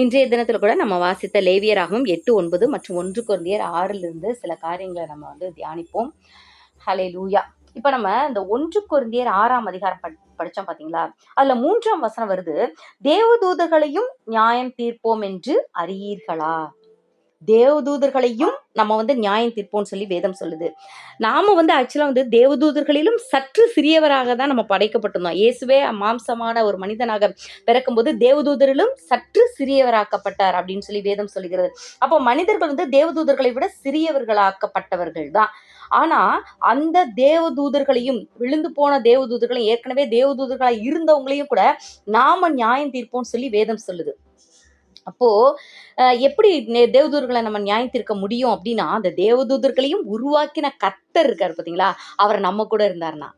இன்றைய தினத்தில் கூட நம்ம வாசித்த லேவியராகவும் 8:9 மற்றும் 1 கொரிந்தியர் 6 சில காரியங்களை நம்ம தியானிப்போம். ஹல்லேலூயா. இப்ப நம்ம இந்த 1 கொரிந்தியர் 6ஆம் அதிகாரம் படிச்சோம் பாத்தீங்களா? அதுல 3ஆம் வசனம் வருது, தேவதூதர்களையும் நியாயம் தீர்ப்போம் என்று அறியீர்களா? தேவதூதர்களையும் நம்ம நியாயம் தீர்ப்போம்னு சொல்லி வேதம் சொல்லுது. நாம ஆக்சுவலா தேவதூதர்களிலும் சற்று சிறியவராக தான் நம்ம படைக்கப்பட்டிருந்தோம். இயேசுவே மாம்சமான ஒரு மனிதனாக பிறக்கும்போது தேவதூதரிலும் சற்று சிறியவராக்கப்பட்டார் அப்படின்னு சொல்லி வேதம் சொல்லுகிறது. அப்போ மனிதர்கள் தேவதூதர்களை விட சிறியவர்களாக்கப்பட்டவர்கள் தான். ஆனா அந்த தேவதூதர்களையும், விழுந்து போன தேவதூதர்களையும், ஏற்கனவே தேவதூதர்களா இருந்தவங்களையும் கூட நாம நியாயம் தீர்ப்போம்னு சொல்லி வேதம் சொல்லுது. அப்போ எப்படி தேவதூதர்களை நம்ம நியாயம் தீர்க்க முடியும் அப்படின்னா, அந்த தேவதூதர்களையும் உருவாக்கின கர்த்தர் இருக்காரு பாத்தீங்களா, அவர் நம்ம கூட இருந்தாருன்னா.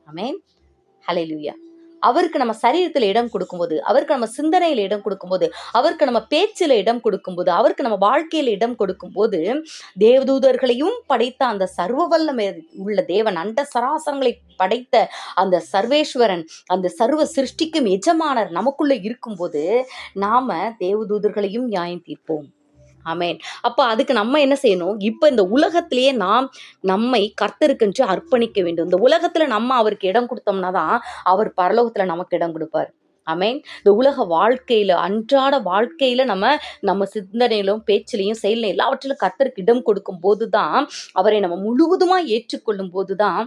ஆமென். ஹல்லேலூயா. அவருக்கு நம்ம சரீரத்துல இடம் கொடுக்கும்போது, அவருக்கு நம்ம சிந்தனையில இடம் கொடுக்கும்போது, அவருக்கு நம்ம பேச்சுல இடம் கொடுக்கும்போது, அவருக்கு நம்ம வாழ்க்கையில இடம் கொடுக்கும்போது, தேவதூதர்களையும் படைத்த அந்த சர்வ வல்லமை உள்ள தேவன், அண்ட சராசரங்களை படைத்த அந்த சர்வேஸ்வரன், அந்த சர்வ சிருஷ்டிக்கும் எஜமானர் நமக்குள்ள இருக்கும்போது நாம தேவதூதர்களையும் நியாயம் தீர்ப்போம். ஆமென். அப்ப அதுக்கு நம்ம என்ன செய்யணும்? இப்ப இந்த உலகத்திலேயே நாம் நம்மை கர்த்தருக்கென்று அர்ப்பணிக்க வேண்டும். இந்த உலகத்துல நம்ம அவருக்கு இடம் கொடுத்தோம்னா தான் அவர் பரலோகத்துல நமக்கு இடம் கொடுப்பார். ஆமென். இந்த உலக வாழ்க்கையில, அன்றாட வாழ்க்கையில நம்ம சிந்தனையிலும், பேச்சிலையும், செயலையும் எல்லாவற்றிலும் கர்த்தருக்கு இடம் கொடுக்கும் போதுதான், அவரை நம்ம முழுவதுமா ஏற்றுக்கொள்ளும் போதுதான்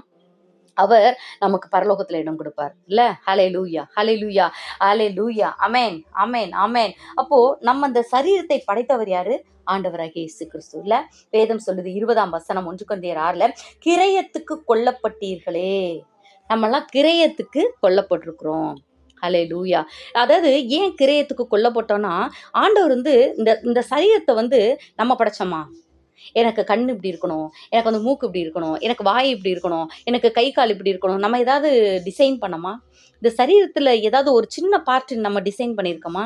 அவர் நமக்கு பரலோகத்துல இடம் கொடுப்பார். இல்ல? ஹல்லேலூயா, ஹல்லேலூயா, ஹல்லேலூயா. ஆமென், ஆமென், ஆமென். அப்போ நம்ம அந்த சரீரத்தை படைத்தவர் யாரு? ஆண்டவராகிய இயேசு கிறிஸ்து. இல்ல? வேதம் சொல்லுது 20ஆம் வசனம் 1 கொரிந்தியர் 6 கிரயத்துக்கு கொல்லப்பட்டீர்களே. நம்மெல்லாம் கிரயத்துக்கு கொல்லப்பட்டிருக்கிறோம். ஹல்லேலூயா. அதாவது ஏன் கிரயத்துக்கு கொல்லப்பட்டோம்னா, ஆண்டவர் இந்த இந்த சரீரத்தை நம்ம படைச்சோமா? எனக்கு கண்ணு இப்படி இருக்கணும், எனக்கு மூக்கு இப்படி இருக்கணும், எனக்கு வாய் இப்படி இருக்கணும், எனக்கு கை கால் இப்படி இருக்கணும், நம்ம ஏதாவது டிசைன் பண்ணோமா? இந்த சரீரத்துல ஏதாவது ஒரு சின்ன பார்ட் நம்ம டிசைன் பண்ணியிருக்கோமா?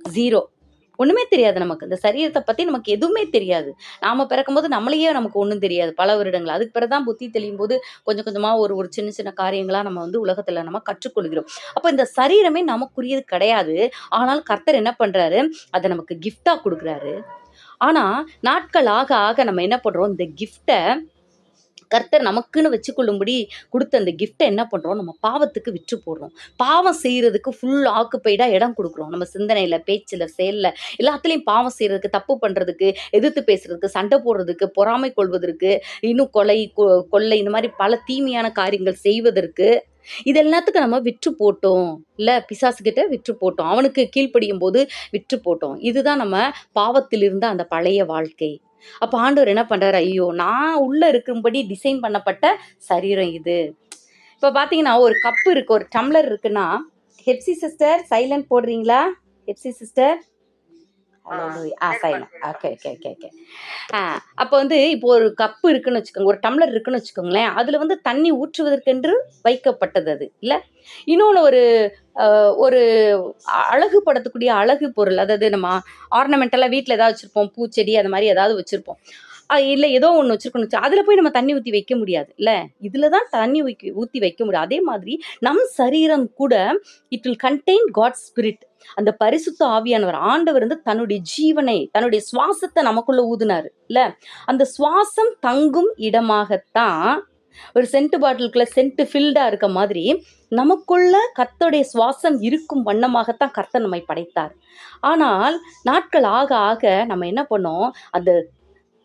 ஜீரோ. ஒண்ணுமே தெரியாது நமக்கு. இந்த சரீரத்தை பத்தி நமக்கு எதுவுமே தெரியாது. நாம பிறக்கும்போது நம்மளையே நமக்கு ஒண்ணும் தெரியாது பல வருடங்கள். அதுக்கு பிறகுதான் புத்தி தெளியும் போது கொஞ்சம் கொஞ்சமா ஒரு ஒரு சின்ன சின்ன காரியங்களா நம்ம உலகத்துல நம்ம கற்றுக்கொள்கிறோம். அப்ப இந்த சரீரமே நமக்குரியது கிடையாது. ஆனால் கர்த்தர் என்ன பண்றாரு? அதை நமக்கு கிஃப்டா கொடுக்குறாரு. ஆனா நாட்கள் ஆக ஆக நம்ம என்ன பண்றோம்? இந்த கிஃப்டை கர்த்தர் நமக்குன்னு வச்சுக்கொள்ளும்படி கொடுத்த அந்த கிஃப்டை என்ன பண்றோம்? நம்ம பாவத்துக்கு விற்று போடுறோம். பாவம் செய்யறதுக்கு ஃபுல் ஆக்குப்பைடா இடம் கொடுக்குறோம். நம்ம சிந்தனையில, பேச்சுல, செயல்ல எல்லாத்துலயும் பாவம் செய்யறதுக்கு, தப்பு பண்றதுக்கு, எதிர்த்து பேசுறதுக்கு, சண்டை போடுறதுக்கு, பொறாமை கொள்வதற்கு, இன்னும் கொள்ளை இந்த மாதிரி பல தீமையான காரியங்கள் செய்வதற்கு, இது எல்லாத்துக்கும் நம்ம விற்று போட்டோம். இல்ல? பிசாசுகிட்ட விற்று போட்டோம். அவனுக்கு கீழ்ப்படியும் போது விற்று போட்டோம். இதுதான் நம்ம பாவத்தில் இருந்த அந்த பழைய வாழ்க்கை. அப்ப ஆண்டவர் என்ன பண்றாரு? ஐயோ, நான் உள்ள இருக்கும்படி டிசைன் பண்ணப்பட்ட சரீரம் இது. இப்ப பாத்தீங்கன்னா ஒரு கப்பு இருக்கு, ஒரு டம்ளர் இருக்குன்னா, ஹெப்சி சிஸ்டர் சைலண்ட் போடுறீங்களா? Hepsi sister silent. Okay okay okay okay. அப்போ இப்போ ஒரு கப்பு இருக்குன்னு வச்சுக்கோங்க, ஒரு டம்ளர் இருக்குன்னு வச்சுக்கோங்களேன். அதுல தண்ணி ஊற்றுவதற்கென்று வைக்கப்பட்டது அது. இல்ல? இன்னொன்று ஒரு அழகுபடுத்தக்கூடிய அழகு பொருள், அதாவது நம்ம ஆர்னமெண்டலாக வீட்டில் ஏதாவது வச்சுருப்போம், பூச்செடி அது மாதிரி ஏதாவது வச்சுருப்போம். இல்லை ஏதோ ஒன்று வச்சுருக்கணும், அதில் போய் நம்ம தண்ணி ஊற்றி வைக்க முடியாது. இல்லை? இதில் தான் தண்ணி ஊற்றி வைக்க முடியும். அதே மாதிரி நம் சரீரம் கூட it will contain God spirit. அந்த பரிசுத்த ஆவியானவர் ஆண்டவர் தன்னுடைய ஜீவனை, தன்னுடைய சுவாசத்தை நமக்குள்ள ஊதுனாரு. இல்ல? அந்த சுவாசம் தங்கும் இடமாகத்தான் ஒரு சென்ட் பாட்டிலுக்குள்ள சென்ட் ஃபில்டா இருக்க மாதிரி நமக்குள்ள கர்த்தருடைய சுவாசம் இருக்கும் வண்ணமாகத்தான் கர்த்தர் நம்மை படைத்தார். ஆனால் நாட்கள் ஆக ஆக நம்ம என்ன பண்ணோம்? அந்த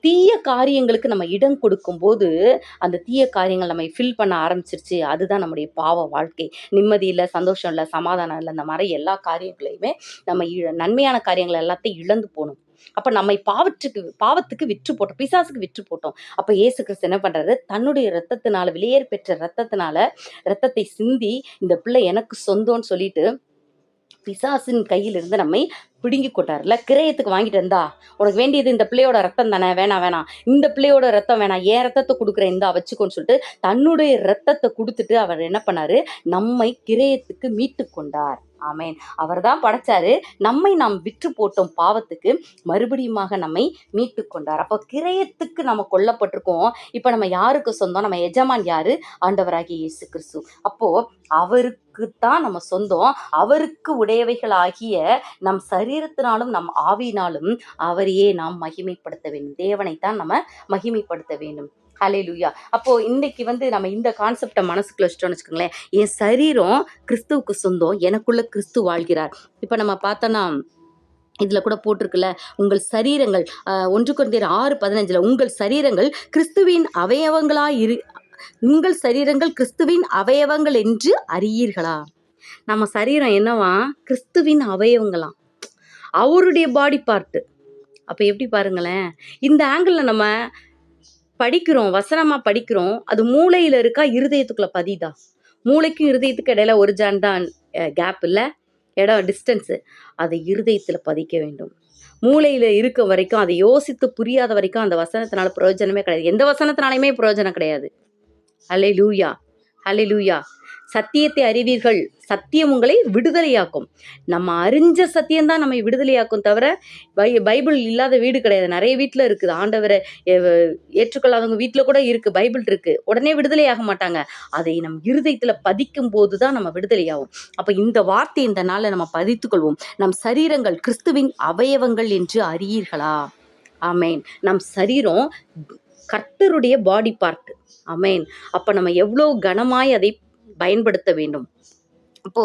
தீய காரியங்களுக்கு நம்ம இடம் கொடுக்கும் போது அந்த தீய காரியங்கள் நம்ம ஃபில் பண்ண ஆரம்பிச்சிருச்சு. அதுதான் நம்முடைய பாவ வாழ்க்கை. நிம்மதி இல்லை, சந்தோஷம் இல்லை, சமாதானம் இல்லை, இந்த மாதிரி எல்லா காரியங்களையுமே நம்ம நன்மையான காரியங்கள் எல்லாத்தையும் இழந்து போகணும். அப்ப நம்மை பாவத்துக்கு விற்று போட்டோம், பிசாசுக்கு விற்று போட்டோம். அப்ப இயேசு கிறிஸ்து என்ன பண்றாரு? தன்னுடைய ரத்தத்தினால, வெளியேற பெற்ற ரத்தத்தை சிந்தி இந்த பிள்ளை எனக்கு சொந்தம்னு சொல்லிட்டு பிசாசின் கையிலிருந்து நம்மை பிடுங்கி கொட்டார்ல. கிரயத்துக்கு வாங்கிட்டு இருந்தா, உனக்கு வேண்டியது இந்த பிள்ளையோட ரத்தம் தானே, வேணாம், இந்த பிள்ளையோட ரத்தம் வேணாம், என் ரத்தத்தை கொடுக்குறேன், இந்தா வச்சுக்கோன்னு சொல்லிட்டு தன்னுடைய ரத்தத்தை கொடுத்துட்டு அவர் என்ன பண்ணாரு? நம்மை கிரயத்துக்கு மீட்டு கொண்டார். ஆமேன். அவர் தான் படைச்சாரு. நம்மை நாம் விற்று போட்டோம் பாவத்துக்கு, மறுபடியுமாக நம்மை மீட்டு கொண்டார். அப்போ கிரயத்துக்கு நம்ம கொல்லப்பட்டிருக்கோம். இப்போ நம்ம யாருக்கு சொந்தம்? நம்ம எஜமான் யாரு? ஆண்டவராகிய இயேசு கிறிஸ்து. அப்போ அவருக்கு தான் நம்ம சொந்தம். அவருக்கு உடையவைகளாகிய நம் சரீரத்தினாலும் நம் ஆவியினாலும் அவரையே நாம் மகிமைப்படுத்த வேண்டும். தேவனைத்தான் நம்ம மகிமைப்படுத்த வேண்டும். ஹல்லேலூயா. அப்போ இன்னைக்கு நம்ம இந்த கான்செப்டை மனசுக்குள்ள வச்சுட்டோம்னு வச்சுக்கோங்களேன். என் சரீரம் கிறிஸ்துவுக்கு சொந்தம், எனக்குள்ள கிறிஸ்து வாழ்கிறார். இப்போ நம்ம பார்த்தோன்னா இதில் கூட போட்டிருக்குல்ல, உங்கள் சரீரங்கள் 1 கொரிந்தியர் 6:15 உங்கள் சரீரங்கள் கிறிஸ்துவின் உங்கள் சரீரங்கள் கிறிஸ்துவின் அவயவங்கள் என்று அறியீர்களா? நம்ம சரீரம் என்னவா? கிறிஸ்துவின் அவயவங்களாம், அவருடைய பாடி பார்ட்டு. அப்போ எப்படி பாருங்களேன், இந்த ஆங்கிளில் நம்ம படிக்கிறோம், வசனமாக படிக்கிறோம். அது மூளையில் இருக்கா, இருதயத்துக்குள்ளே பதிதா? மூளைக்கும் இருதயத்துக்கு இடையில ஒரு ஜான் தான் கேப் இல்லை, இடம் டிஸ்டன்ஸு. அதை இருதயத்தில் பதிக்க வேண்டும். மூளையில் இருக்க வரைக்கும், அதை யோசித்து புரியாத வரைக்கும் அந்த வசனத்தினால பிரயோஜனமே கிடையாது. எந்த வசனத்தினாலையுமே பிரயோஜனம் கிடையாது. ஹல்லேலூயா, ஹல்லேலூயா. சத்தியத்தை அறிவீர்கள், சத்தியம் உங்களை விடுதலையாக்கும். நம்ம அறிஞ்ச சத்தியம்தான் நம்மை விடுதலையாக்கும் தவிர பைபிள் இல்லாத வீடு கிடையாது. நிறைய வீட்டில் இருக்குது. ஆண்டவரை ஏற்றுக்கொள்ளாதவங்க வீட்டில் கூட இருக்குது, பைபிள் இருக்குது. உடனே விடுதலையாக மாட்டாங்க. அதை நம் இருதயத்தில் பதிக்கும் போது தான் நம்ம விடுதலையாகும். அப்போ இந்த வார்த்தை இந்த நாளில் நம்ம பதித்துக்கொள்வோம். நம் சரீரங்கள் கிறிஸ்துவின் அவயவங்கள் என்று அறியீர்களா? ஆமேன். நம் சரீரம் கர்த்தருடைய பாடி பார்ட். ஆமேன். அப்போ நம்ம எவ்வளோ கனமாய் அதை பயன்படுத்த வேண்டும். அப்போ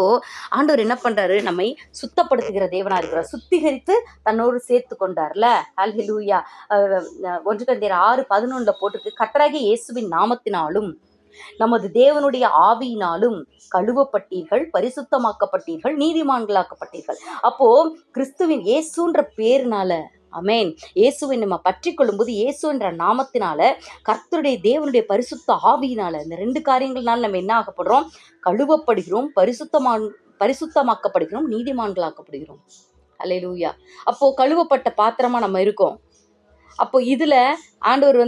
ஆண்டவர் என்ன பண்றாரு? நம்மை சுத்தப்படுத்துகிற தேவனா இருக்கிறார். சுத்திகரித்து தன்னோடு சேர்த்து கொண்டார்ல. ஹல்லேலூயா. 1 கொரிந்தியர் 6:11 போட்டிருக்கு, கர்த்தராகிய இயேசுவின் நாமத்தினாலும் நமது தேவனுடைய ஆவியினாலும் கழுவப்பட்டீர்கள், பரிசுத்தமாக்கப்பட்டீர்கள், நீதிமான்களாக்கப்பட்டீர்கள். அப்போ கிறிஸ்துவின் இயேசுன்ற பேருனால, அமேன், இயேசுவை நம்ம பற்றி கொள்ளும்போது, இயேசு என்ற நாமத்தினால, கர்த்தருடைய தேவனுடைய பரிசுத்த ஆவியினால, இந்த 2 காரியங்கள்னால நம்ம என்ன ஆகப்படுறோம்? கழுவப்படுகிறோம், பரிசுத்தமாக்கப்படுகிறோம், நீதிமான்களாக்கப்படுகிறோம். ஹல்லேலூயா. அப்போ கழுவப்பட்ட பாத்திரமா நம்ம இருக்கோம். அப்போ இதுல ஆண்டவர்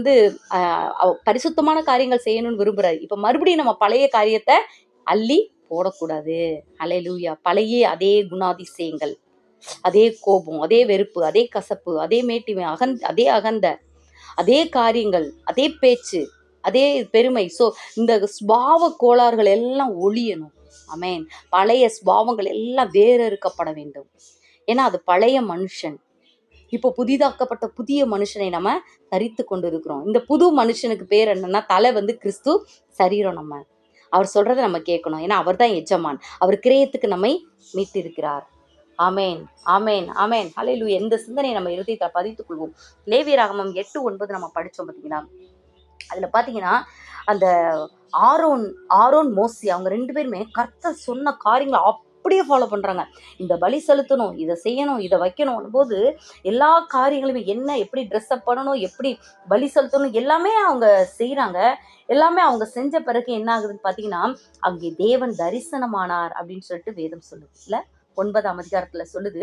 பரிசுத்தமான காரியங்கள் செய்யணும்னு விரும்புறாரு. இப்ப மறுபடியும் நம்ம பழைய காரியத்தை அள்ளி போடக்கூடாது. ஹல்லேலூயா. பழைய அதே குணாதிசயங்கள், அதே கோபம், அதே வெறுப்பு, அதே கசப்பு, அதே மேட்டிமை, அதே அகந்த, அதே காரியங்கள், அதே பேச்சு, அதே பெருமை. ஸோ இந்த ஸ்பாவ கோளாறுகள் எல்லாம் ஒழியணும். ஆமேன். பழைய ஸ்பாவங்கள் எல்லாம் வேறறுக்கப்பட வேண்டும். ஏன்னா அது பழைய மனுஷன். இப்போ புதிதாக்கப்பட்ட புதிய மனுஷனை நம்ம தரித்து கொண்டு இருக்கிறோம். இந்த புது மனுஷனுக்கு பேர் என்னன்னா, தலை கிறிஸ்து, சரீரம் நம்ம. அவர் சொல்றதை நம்ம கேட்கணும். ஏன்னா அவர் தான் எஜமான். அவர் கிரயத்துக்கு நம்மை மீட்டிருக்கிறார். ஆமேன், ஆமேன், ஆமேன். ஹல்லேலூயா. இந்த சிந்தனையை நம்ம இருதயத்தை பதித்துக் கொள்வோம். லேவியராகமம் 8:9 நம்ம படித்தோம் பார்த்தீங்கன்னா, அதில் பார்த்தீங்கன்னா அந்த ஆரோன் மோசி அவங்க 2 பேருமே கர்த்தர் சொன்ன காரியங்களை அப்படியே ஃபாலோ பண்ணுறாங்க. இந்த பலி செலுத்தணும், இதை செய்யணும், இதை வைக்கணும் போது எல்லா காரியங்களுமே என்ன, எப்படி ட்ரெஸ்அப் பண்ணணும், எப்படி பலி செலுத்தணும், எல்லாமே அவங்க செய்கிறாங்க. எல்லாமே அவங்க செஞ்ச பிறகு என்ன ஆகுதுன்னு பார்த்தீங்கன்னா, அங்கே தேவன் தரிசனமானார் அப்படின்னு சொல்லிட்டு வேதம் சொல்லுது இல்லை, 9ஆம் அதிகாரத்தில் சொல்லுது,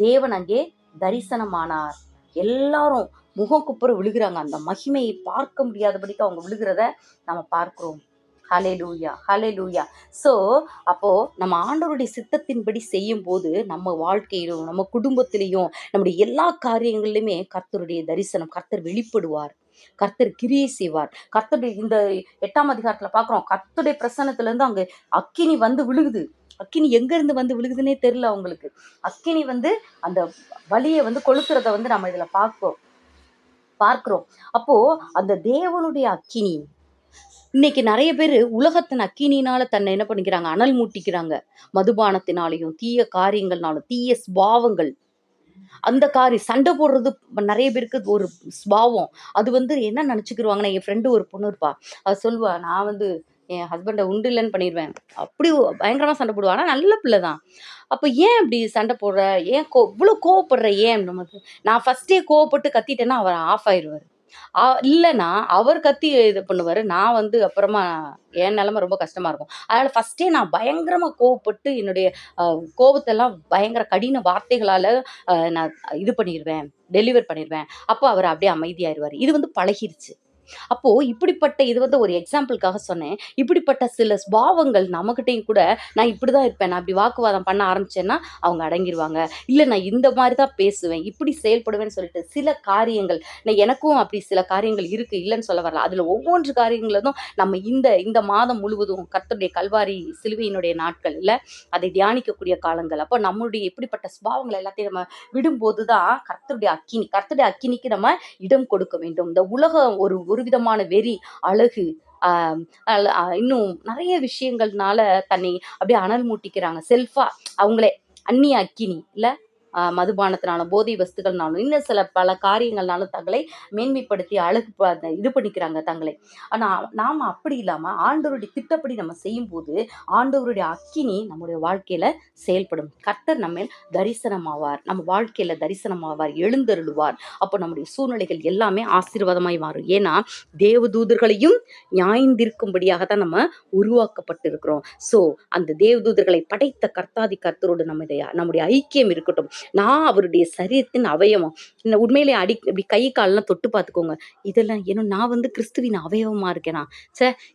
தேவன் அங்கே தரிசனமானார். எல்லாரும் முகம் குப்புற விழுகிறாங்க. அந்த மகிமையை பார்க்க முடியாதபடிக்கு அவங்க விழுகிறத நம்ம பார்க்கிறோம். ஹல்லேலூயா, ஹல்லேலூயா. ஸோ அப்போ நம்ம ஆண்டவருடைய சித்தத்தின்படி செய்யும் போது நம்ம வாழ்க்கையிலும் நம்ம குடும்பத்திலையும் நம்முடைய எல்லா காரியங்களிலுமே கர்த்தருடைய தரிசனம், கர்த்தர் வெளிப்படுவார், கர்த்தர் கிரியை செய்வார். கர்த்தருடைய இந்த 8ஆம் அதிகாரத்தில் பார்க்குறோம், கர்த்தருடைய பிரசன்னத்திலேருந்து அங்கே அக்கினி விழுகுது. அக்கினி எங்கேருந்து விழுகுதுன்னே தெரியல அவங்களுக்கு. அக்கினி அந்த வலியை கொளுத்துறத நம்ம இதில் பார்க்கிறோம். அப்போ அந்த தேவனுடைய அக்கினி, இன்னைக்கு நிறைய பேர் உலகத்தின் அக்கினினால தன்னை என்ன பண்ணிக்கிறாங்க? அனல் மூட்டிக்கிறாங்க. மதுபானத்தினாலையும், தீய காரியங்கள்னாலும், தீய ஸ்பாவங்கள், அந்த சண்டை போடுறது நிறைய பேருக்கு ஒரு ஸ்பாவம். அது என்ன நினச்சிக்கிருவாங்கன்னா, என் ஃப்ரெண்டு ஒரு பொண்ணு இருப்பா, அது சொல்லுவா, நான் என் ஹஸ்பண்டை உண்டு இல்லைன்னு பண்ணிடுவேன். அப்படி பயங்கரமாக சண்டை போடுவா. ஆனால் நல்ல பிள்ளை தான். அப்போ ஏன் அப்படி சண்டை போடுற, ஏன் இவ்வளோ கோவப்படுற, ஏன் நமக்கு, நான் ஃபஸ்ட்டே கோவப்பட்டு கத்திட்டேன்னா அவர் ஆஃப் ஆயிடுவார். இல்லைன்னா அவர் கத்தி இது பண்ணுவார். நான் அப்புறமா என் நிலைமை ரொம்ப கஷ்டமாக இருக்கும். அதனால் ஃபஸ்ட்டே நான் பயங்கரமாக கோவப்பட்டு என்னுடைய கோபத்தெல்லாம் பயங்கர கடின வார்த்தைகளால் நான் இது பண்ணிடுவேன், டெலிவர் பண்ணிடுவேன். அப்போ அவர் அப்படியே அமைதியாயிருவார். இது பழகிருச்சு. அப்போ இப்படிப்பட்ட இது வந்து ஒரு எக்ஸாம்பிளுக்காக சொன்னேன். இப்படிப்பட்ட சில ஸ்பாவங்கள் நம்மகிட்டயும் கூட நான் இப்படிதான் இருப்பேன். நான் இப்படி வாக்குவாதம் பண்ண ஆரம்பிச்சேன்னா, அவங்க அடங்கிருவாங்க. இல்ல நான் இந்த மாரி தான் பேசுவேன். இப்படி செயல்படுவேன்னு சொல்லிட்டு சில காரியங்கள் எனக்கும் அப்படி சில காரியங்கள் இருக்கு. இல்லன்னு சொல்ல வரல. அதுல ஒவ்வொன்று காரியங்களதும் நம்ம இந்த இந்த மாதம் முழுவதும் கர்த்தருடைய கல்வாரி சிலுவையினுடைய நாட்கள் இல்ல, அதை தியானிக்கக்கூடிய காலங்கள். அப்போ நம்மளுடைய இப்படிப்பட்ட சுபாவங்கள் எல்லாத்தையும் நம்ம விடும்போது தான் கர்த்தருடைய அக்கினிக்கு நம்ம இடம் கொடுக்க வேண்டும். இந்த உலகம் ஒரு விதமான வெறி, அழகு, ஆஹ் இன்னும் நிறைய விஷயங்கள்னால தன்னை அப்படியே அனல் மூட்டிக்கிறாங்க. செல்ஃபா அவங்களே அந்நிய அக்கினி இல்ல, மதுபானத்தினாலும் போதை வஸ்துகள்னாலும் இன்னும் சில பல காரியங்கள்னாலும் தங்களை மேன்மைப்படுத்தி அழகு இது பண்ணிக்கிறாங்க தங்களை. ஆனா நாம அப்படி இல்லாம ஆண்டவருடைய திட்டப்படி நம்ம செய்யும்போது ஆண்டவருடைய அக்கினி நம்முடைய வாழ்க்கையில செயல்படும். கர்த்தர் நம்ம தரிசனமாவார், நம்ம வாழ்க்கையில தரிசனமாவார், எழுந்தருளுவார். அப்போ நம்முடைய சூழ்நிலைகள் எல்லாமே ஆசீர்வாதமாய் மாறும். ஏன்னா தேவதூதர்களையும் நியாயந்திருக்கும்படியாக தான் நம்ம உருவாக்கப்பட்டிருக்கிறோம். ஸோ அந்த தேவதூதர்களை படைத்த கர்த்தாதி கர்த்தரோடு நம்முடைய ஐக்கியம் இருக்கட்டும். நான் அவருடைய சரீரத்தின் அவயவம். உண்மையிலே இப்படி கை காலெல்லாம் தொட்டு பார்த்துக்கோங்க. இதெல்லாம் நான் வந்து கிறிஸ்துவின் அவயவமா இருக்கேனா?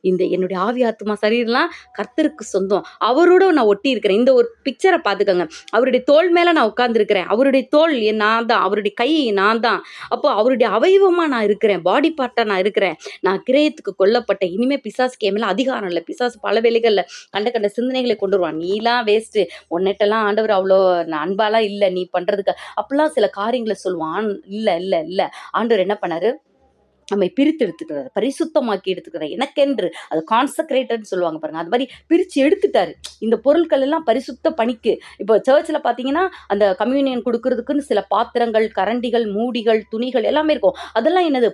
இந்த என்னுடைய ஆவி ஆத்மா சரீரம்லாம் கர்த்தருக்கு சொந்தம். அவரோட நான் ஒட்டி இருக்கிறேன். இந்த ஒரு பிக்சரை பார்த்துக்கோங்க. அவருடைய தோள் மேல நான் உட்கார்ந்துருக்கிறேன். அவருடைய தோள் நான் தான், அவருடைய கை நான் தான். அப்போ அவருடைய அவயவமா நான் இருக்கிறேன், பாடி பார்ட்டா நான் இருக்கிறேன். நான் கிரயத்துக்கு கொல்லப்பட்டேன். இனிமே பிசாசுக்கு என் மேல அதிகாரம் இல்லை. பிசாசு பல வேலைகள்ல கண்ட சிந்தனைகளை கொண்டு வருவான். நீலாம் வேஸ்ட், உன்னிட்டெல்லாம் ஆண்டவர் அவ்வளோ அன்பாலாம் இல்லை நீ பண்றதுக்கு, அப்படிலாம் சில காரியங்களை சொல்லுவான். இல்ல இல்ல இல்ல, ஆண்டவர் என்ன பண்ணாரு, நம்மை பிரித்து எடுத்துக்கிறாரு, பரிசுத்தமாக்கி எடுத்துக்கிறார். எனக்கென்று அது கான்சக்ரேட்டட்னு சொல்லுவாங்க பாருங்க, அது மாதிரி பிரித்து எடுத்துட்டாரு. இந்த பொருட்கள் எல்லாம் பரிசுத்த பணிக்கு. இப்போ சர்ச்சில் பார்த்தீங்கன்னா அந்த கம்யூனியன் கொடுக்கறதுக்குன்னு சில பாத்திரங்கள், கரண்டிகள், மூடிகள், துணிகள் எல்லாமே இருக்கும். அதெல்லாம் என்னது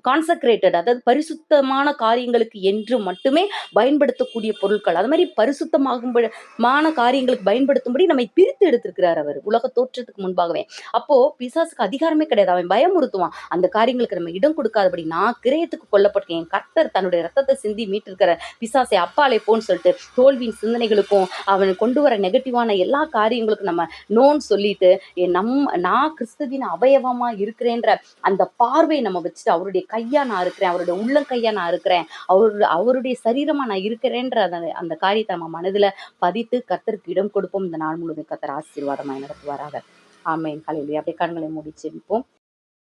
கான்சக்ரேட்டட், அதாவது பரிசுத்தமான காரியங்களுக்கு என்று மட்டுமே பயன்படுத்தக்கூடிய பொருட்கள். அது மாதிரி பரிசுத்தமாகுமான காரியங்களுக்கு பயன்படுத்தும்படி நம்மை பிரித்து எடுத்திருக்கிறார் அவர், உலக தோற்றத்துக்கு முன்பாகவே. அப்போ பிசாசுக்கு அதிகாரமே கிடையாது. அவன் பயமுறுத்துவான். அந்த காரியங்களுக்கு நம்ம இடம் கொடுக்காதபடி, நான் கிரயத்துக்கு கொல்லப்பட்டிருக்கேன், கர்த்தர் தன்னுடைய ரத்தத்தை சிந்தி மீட்டிருக்கிற பிசாசை அப்பாலே போன்னு சொல்லிட்டு தோல்வியின் சிந்தனைகளுக்கும் அவன் கொண்டு வர நெகட்டிவான எல்லா காரியங்களுக்கும் நம்ம நோன்னு சொல்லிட்டு நான் கிறிஸ்துவின் அவயவமா இருக்கிறேன்ற அந்த பார்வை நம்ம வச்சுட்டு, அவருடைய கையா நான் இருக்கிறேன், அவருடைய உள்ளங்கையா நான் இருக்கிறேன், அவருடைய சரீரமா நான் இருக்கிறேன்ற அந்த காரியத்தை நம்ம மனதுல பதித்து கர்த்தருக்கு இடம் கொடுப்போம். இந்த நாள் முழுவதும் கர்த்தர் ஆசீர்வாதமாய் நடத்துவாராக. ஆமென். ஹல்லேலூயா. அப்படியே கண்களை மூடி ஜெபிப்போம்.